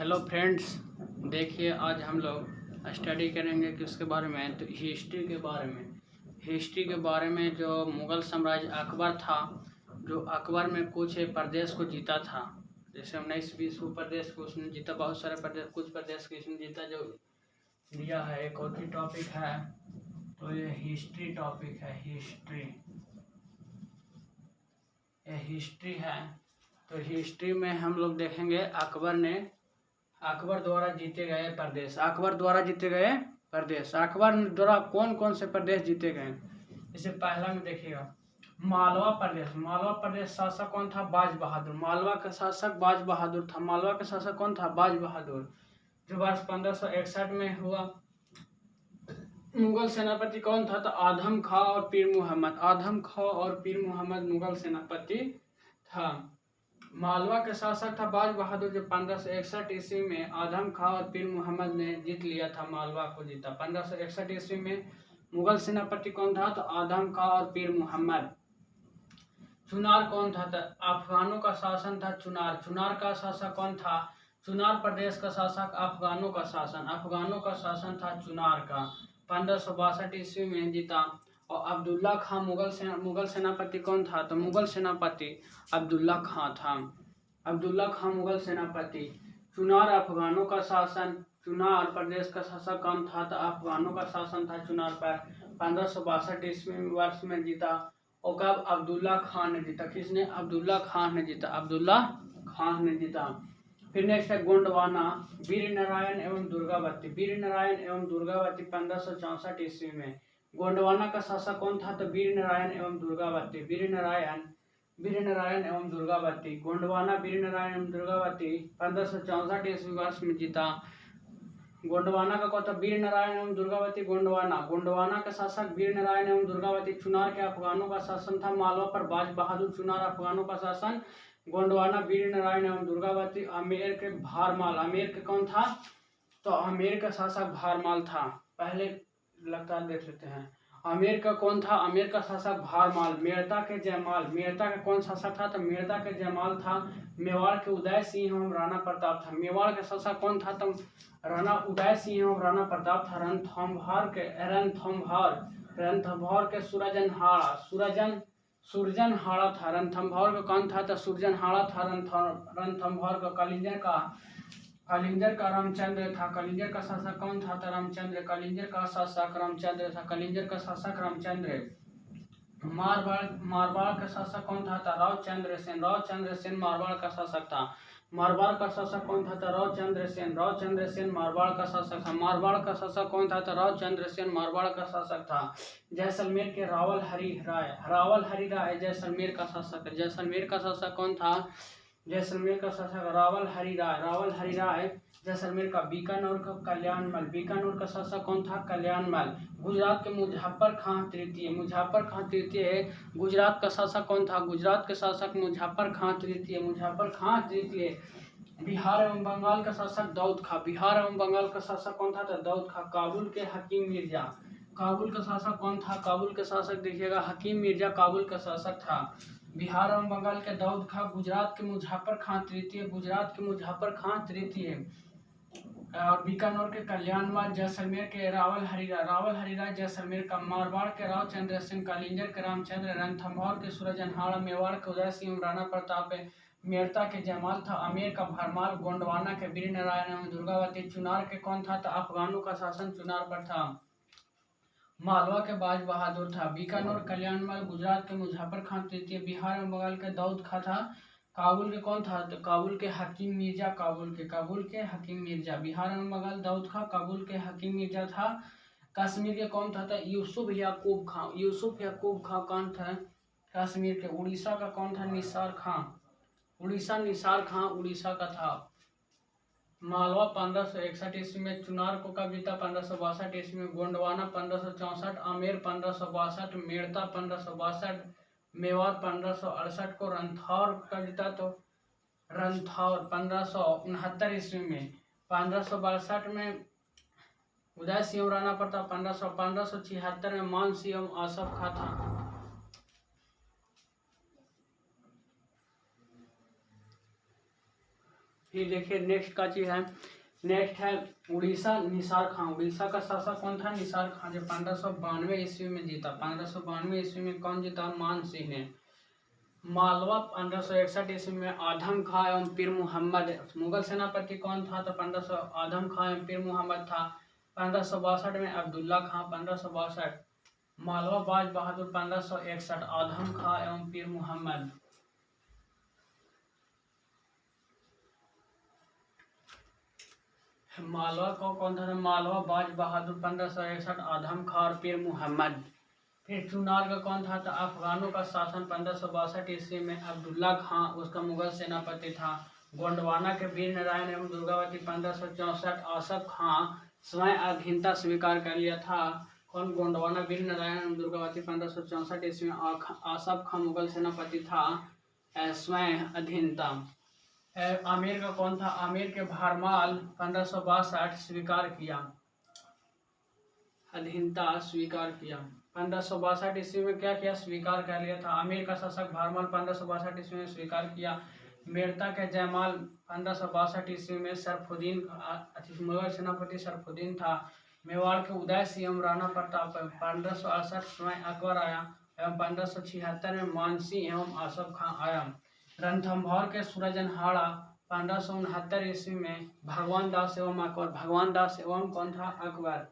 Hello friends, देखिए आज हम लोग स्टडी करेंगे किसके बारे में। तो हिस्ट्री के बारे में जो मुग़ल साम्राज्य अकबर था, जो अकबर में कुछ प्रदेश को जीता था, जैसे 19-20 प्रदेश को उसने जीता, बहुत सारे प्रदेश, कुछ प्रदेश को इसने जीता जो दिया है। एक और टॉपिक है, तो ये हिस्ट्री टॉपिक है। हिस्ट्री है। तो हिस्ट्री में हम लोग देखेंगे अकबर द्वारा जीते गए प्रदेश। अकबर द्वारा कौन कौन से प्रदेश जीते गए। इसे पहला में देखिएगा, मालवा प्रदेश शासक कौन था? बाज बहादुर। मालवा का शासक बाज बहादुर था। मालवा का शासक कौन था? बाज बहादुर। जो वर्ष 1561 में हुआ। मुगल सेनापति कौन था? तो आदम खां और पीर मुहम्मद मुगल सेनापति था। मालवा के शासक था बाज बहादुर, जो 1561 ईस्वी में आदम खां और पीर मुहम्मद ने जीत लिया था, मालवा को जीता। 1561 ईस्वी में मुगल सेनापति कौन था? तो आदम खां और पीर मुहम्मद। चुनार कौन था? तो अफगानों का शासन था चुनार का शासक कौन था? चुनार प्रदेश का शासक अफगानों का शासन था चुनार का। 1562 ईस्वी में जीता। और अब्दुल्ला खां मुगल सेनापति कौन था? तो मुगल सेनापति अब्दुल्ला खां था। मुगल सेनापति। चुनार अफगानों का शासन, चुनार प्रदेश का शासक कौन था? तो अफगानों का शासन था चुनार पर। 1562 ईस्वी वर्ष में जीता। और कब? अब्दुल्ला खान ने जीता। किसने? अब्दुल्ला खान ने जीता। फिर नेक्स्ट है गोंडवाना, वीर नारायण एवं दुर्गावती। 1564 ईस्वी में गोंडवाना का शासक कौन था? तो वीर नारायण एवं दुर्गावती। गोंडवाना वीर नारायण एवं दुर्गावती 1564 ईस्वी वर्ष में जीता। गोंडवाना का कौन था? वीर नारायण एवं दुर्गावती। गोंडवाना का शासक वीर नारायण एवं दुर्गावती। चुनार के अफगानों का शासन था मालवा पर बाज बहादुर। चुनार अफगानों का शासन, गोंडवाना वीर नारायण एवं दुर्गावती। आमेर के कौन था? तो आमेर का शासक भारमाल था। पहले लगता देख लेते हैं, आमेर का कौन था? आमेर का शासक भारमाल। मेड़ता का कौन शासक था? तो मेड़ता के जयमाल था। मेवाड़ के उदय सिंह एवं राणा प्रताप था। मेवाड़ के शासक कौन था? तो उदय सिंह एवं राणा प्रताप था। रणथंभौर के सुरजनहाड़ा था। रणथंभौर का कौन था? तो सुरजनहाड़ा था। रणथंभौर का कलिंजर का रामचंद्र था। कलिंजर का शासक कौन था? तो रामचंद्र। कलिंजर का शासक रामचंद्र। मारवाड़ का शासक कौन था? तो रावचंद्र सेन मारवाड़ का शासक था। मारवाड़ का शासक कौन था? तो रावचंद्र सेन मारवाड़ का शासक था। मारवाड़ का शासक कौन था? तो रावचंद्र सेन मारवाड़ का शासक था। जैसलमेर के रावल हरि राय जैसलमेर का शासक है। जैसलमेर का शासक कौन था? जैसलमेर का शासक रावल हरि राय जैसलमेर का। बीकानेर का शासक कौन था? कल्याणमल। गुजरात के मुजफ्फर खां तृतीय गुजरात का शासक कौन था? गुजरात के शासक मुजफ्फर खां तृतीय। बिहार एवं बंगाल का शासक दाऊद खां। कौन था? तो दाऊद खां। काबुल के हकीम मिर्जा। काबुल का शासक कौन था? काबुल के शासक देखिएगा हकीम मिर्जा काबुल का शासक था। बिहार एवं बंगाल के दाऊद खां। गुजरात के मुजफ्फर खां तृतीय। और बीकानेर के कल्याणमल। जैसलमेर के रावल हरि राय जैसलमेर का। मारवाड़ के रावचंद्र सिंह। कलिंजर के रामचंद्र। रणथंभौर के सूरजनहाड़ा। मेवाड़ के उदय सिंह राणा प्रताप। मेड़ता के जयमाल था। आमेर का भरमाल। गोंडवाना के वीर नारायण एवं दुर्गावती। चुनार के कौन था? तो अफगानों का शासन चुनार पर था। मालवा के बाज बहादुर था। बीकानेर कल्याणमल। गुजरात के मुजफ्फर खां तृतीय। बिहार एवं बंगाल के दाऊद खां था। काबुल के कौन था? तो काबुल के हकीम मिर्जा। बिहार एवं बंगाल दाऊद खां। काबुल के हकीम मिर्जा था। कश्मीर के कौन था? तो यूसुफ याकूब खां कौन था? कश्मीर के। उड़ीसा का कौन था? निसार खां उड़ीसा का था। मालवा 1561 ईस्वी में। चुनार को कब जीता? 1562 ईस्वी में। गोंडवाना 1564। आमेर 1562। मेड़ता 1562। मेवाड़ 1568 को। रणथंभौर कब जीता? तो रणथंभौर 1569 ईस्वी में। 1562 में उदय सिंह राणा प्रताप। 1576 में मान सिंह एवं आसफ खां था। फिर देखिए नेक्स्ट का चीज है, नेक्स्ट है उड़ीसा निसार खां। उड़ीसा का शासक कौन था? निसार खां, जो 1592 ईस्वी में जीता। 1592 ईस्वी में कौन जीता? मान सिंह ने। मालवा 1561 ईस्वी में आदम खां एवं पीर मुहम्मद। मुगल सेनापति कौन था? तो 1500 आदम खां एवं पीर मुहम्मद था। 1562 में अब्दुल्ला खां। 1562 मालवा बाज बहादुर। 1561 आदम खां एवं पीर मुहम्मद। मालवा को कौन था? मालवा बाज बहादुर। 1561 आदम खां और पीर मुहम्मद। फिर चुनार का कौन था? तो अफगानों का शासन 1562 ईस्वी में अब्दुल्ला खां उसका मुगल सेनापति था। गोंडवाना के वीर नारायण एवं दुर्गावती 1564। आसफ खां स्वयं अधीनता स्वीकार कर लिया था। कौन? गोंडवाना वीर नारायण एवं दुर्गावती 1564 ईस्वी में। आसफ खां मुगल सेनापति था, स्वयं अधीनता। आमिर का कौन था? आमिर के भारमाल 1562 स्वीकार किया, अधीनता स्वीकार किया। 1562 ईस्वी में क्या किया? स्वीकार कर लिया था। आमिर का शासक भारमाल 1562 ईस्वी में स्वीकार किया। मेड़ता के जयमाल 1562 ईस्वी में सरफुद्दीन मुगल सेनापति सरफुद्दीन था। मेवाड़ के उदय सिंह एवं राणा प्रताप 1568 स्वयं अकबर आया एवं 1576 में मानसिंह एवं आसफ खां आया। रणथंभौर के सूरजनहाड़ा 1569 ईस्वी में भगवान दास एवं अकबर। भगवान दास एवं कौन था? अकबर।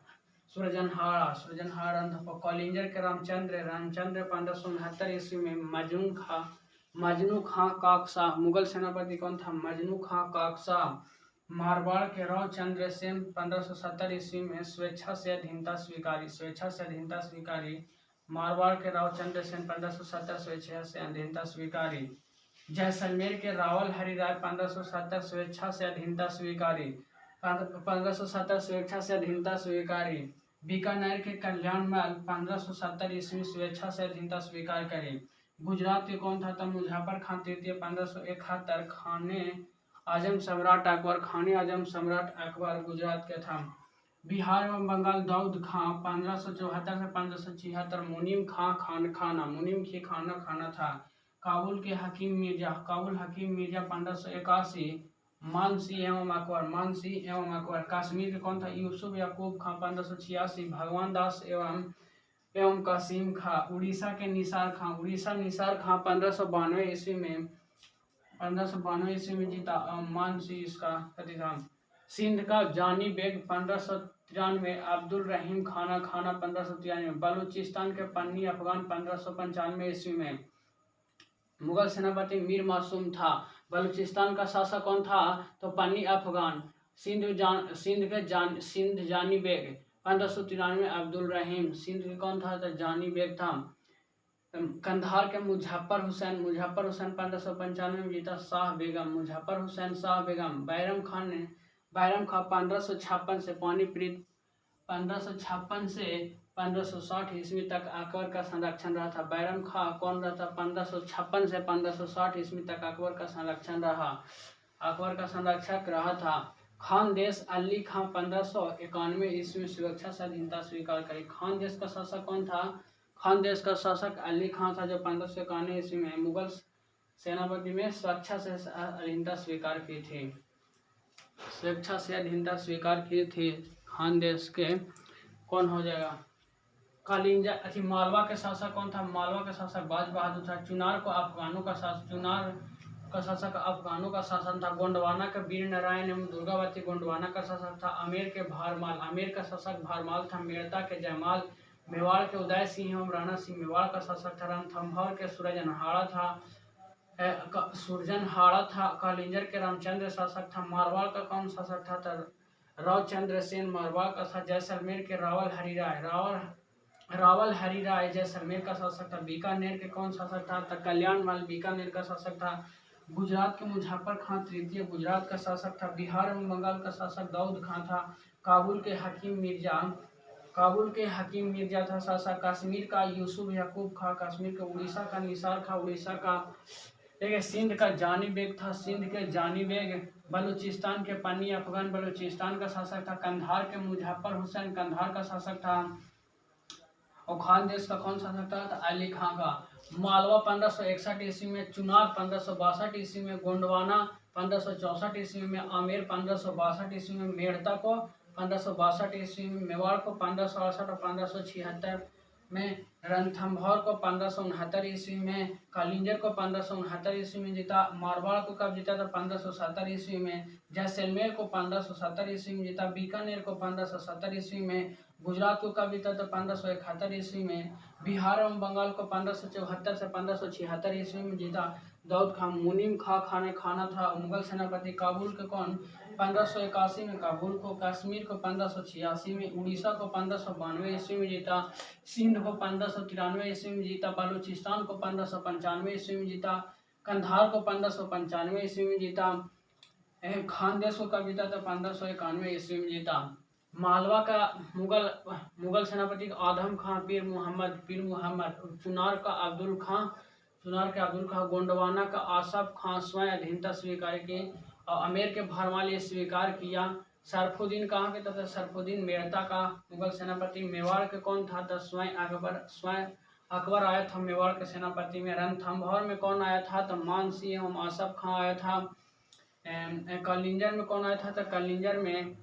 सूरजनहाड़ा रणथंभौर। कौलिंजर के रामचंद्र 1569 ईस्वी में मजनू खां काकशाह। मुगल सेनापति कौन था? मजनू खां काकशाह। मारवाड़ के राव चंद्र सेन 1570 ईस्वी में स्वेच्छा से अधीनता स्वीकारी। मारवाड़ के राव चंद्र सेन 1570 स्वेच्छा से अधीनता स्वीकारी। जैसलमेर के रावल हरिराय 1570 स्वेच्छा से अधीनता स्वीकारी। 1570 स्वेच्छा से अधीनता स्वीकारी। बीकानेर के कल्याणमल 1570 ईस्वी स्वेच्छा से अधीनता स्वीकार करे। गुजरात के कौन था? तो मुजफ्फर खां तृतीय 1571। खाने आजम सम्राट अकबर गुजरात के था। बिहार एवं बंगाल दाऊद खां 1574 से 1576। मुनीम खां खाना था। काबुल हकीम मिर्जा 1581। मानसिंह एवं अकबर। कश्मीर के कौन था? यूसुफ याकूब खां 1586। भगवान दास एवं कासिम खां। उड़ीसा के निसार खां 1592 ईस्वी में जीता। मानसिंह इसका पति था। सिंध का जानी बेग 1593। अब्दुल रहीम खाना 1593। बलूचिस्तान के पन्नी अफगान 1595 ईस्वी में। मुगल सेनापति मीर मासूम था। बलूचिस्तान का शासक कौन था? तो पन्नी अफगान। सिंध जानी बेग 1593 अब्दुल रहीम। सिंध के कौन था? तो जानी बेग था। कंधार के मुजफ्फर हुसैन 1595 में जीता। शाह बेगम। बैरम खान 1556 से पानीपत 1556 से 1560 ईस्वी तक अकबर का संरक्षण रहा था। बैरम खां कौन रहता? 1556 से 1560 ईस्वी तक अकबर का संरक्षक रहा था। खानदेश अली खां 1591 ईस्वी में सुरक्षा से अधीनता स्वीकार करी। खानदेश का शासक कौन था? खानदेश का शासक अली खां था, जो 1591 ईस्वी में मुगल सेनापति में स्वेच्छा से अधीनता स्वीकार की थी। खानदेश के कौन हो जाएगा? मालवा के शासक कौन था? मालवा का शासक बाज बहादुर था। चुनार का अफगानों का शासन था। गोंडवाना का वीर नारायण एवं दुर्गावती गोंडवाना का शासक था। आमेर का शासक भारमाल था। मेड़ता के जयमाल। मेवाड़ के उदय सिंह एवं राणा सिंह मेवाड़ का शासक था। रणथंभौर के सूरजनहाड़ा था। कौलिंजर के रामचंद्र शासक था। मारवाड़ का कौन शासक था? राव चंद्र सेन मारवाड़ का था। जैसलमेर के रावल हरिराय जैसलमेर का शासक था। बीकानेर के कौन शासक था? कल्याणमल बीकानेर का शासक था। गुजरात के मुजफ्फर खां तृतीय गुजरात का शासक था। बिहार एवं बंगाल का शासक दाऊद खां था। काबुल के हकीम मिर्जा था शासक। कश्मीर का यूसुफ याकूब खां। कश्मीर के उड़ीसा का निसार खां। उड़ीसा का देखिए सिंध का जानी बेग था। बलूचिस्तान के पन्नी अफगान बलूचिस्तान का शासक था। कंधार के मुजफ्फर हुसैन कंधार का शासक था। और खानदेश का कौन शासक था? अली खां का। मालवा 1561 ईस्वी में, चुनार 1562 ईस्वी में, गोंडवाना 1564 ईस्वी में, आमेर 1562 ईस्वी में, मेड़ता को 1562 ईस्वी में, मेवाड़ को 1568 और 1576 में, रणथंभौर को 1569 ईस्वी में, कालिंजर को 1569 ईस्वी में जीता। मारवाड़ को कब जीता था? 1570 ईस्वी में। जैसलमेर को 1570 ईस्वी में जीता। बीकानेर को 1570 ईस्वी में। गुजरात को कब जीता था? 1571 ईस्वी में। बिहार एवं बंगाल को 1574 से 1576 ईस्वी में जीता। दाऊद खान मुनीम खां ने खाना था मुगल सेनापति। काबुल के कौन? 1581 में काबुल को। कश्मीर को 1586 में। उड़ीसा को 1592 ईस्वी में जीता। सिंध को 1593 ईस्वी में जीता। बलूचिस्तान को 1595 ईस्वी में जीता। कंधार को 1595 ईस्वी में जीता। खानदेश को कब जीता था? 1591 ईस्वी में जीता। मालवा का मुगल सेनापति आदम खां, पीर मुहम्मद, चुनार का अब्दुल खां, गोंडवाना का आसफ खां स्वयं अधीनता स्वीकार की और अमेर के भरमाल स्वीकार किया। सरफुद्दीन कहाँ के था? सरफुद्दीन मेड़ता का मुगल सेनापति। मेवाड़ के कौन था? स्वयं अकबर आया था मेवाड़ के सेनापति में। रणथंभौर में कौन आया था? तो मान सिंह एवं आसफ खां आया था। कलिंजर में कौन आया था? तो कलिंजर में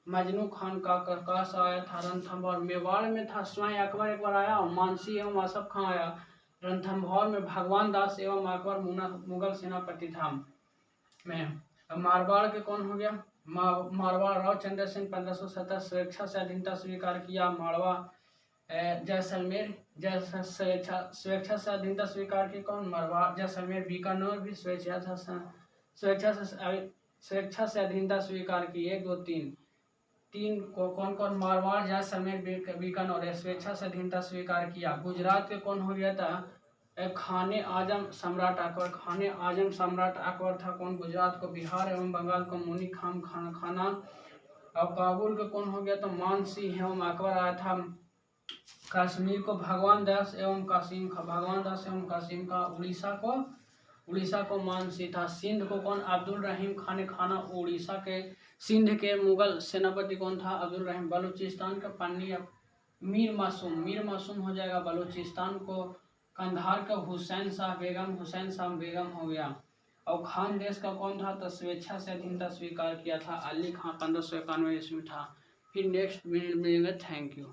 मजनू खान का आया था। रणथंभौर मेवाड़ में था स्वयं अकबर एक बार आया और मानसी एवं आसफ खां आया। रणथंभौर में भगवान दास एवं अकबर मुगल सेनापति था। में मारवाड़ के कौन हो गया? मारवाड़ राव चंद्र सिंह 1570 स्वेच्छा से अधीनता स्वीकार किया। मारवा जैसलमेर स्वेच्छा से अधीनता स्वीकार की कौन? मारवाड़ जैसलमेर। बीकानेर भी स्वेच्छा से अधीनता स्वीकार की। 1 2 3 को कौन? मारवाड़ जैसलमेर बीकानेर स्वेच्छा से अधीनता स्वीकार किया। गुजरात के कौन हो गया था? खाने आजम सम्राट अकबर था कौन? गुजरात को। बिहार एवं बंगाल को मुनी खाना और काबुल के कौन हो गया? तो मान सिंह एवं अकबर आया था। कश्मीर को भगवान दास एवं कासिम का। उड़ीसा को मान सिंह था। सिंध को कौन? अब्दुल रहीम खान ने खाना। उड़ीसा के सिंध के मुगल सेनापति कौन था? अब्दुल रहीम। बलूचिस्तान का मीर मासूम हो जाएगा। बलूचिस्तान को कंधार का हुसैन शाह बेगम हो गया। और खान देश का कौन था? तो स्वेच्छा से अधीनता स्वीकार किया था अली खां 1591 ईस्वी में था। फिर नेक्स्ट मिलेंगे। Thank you.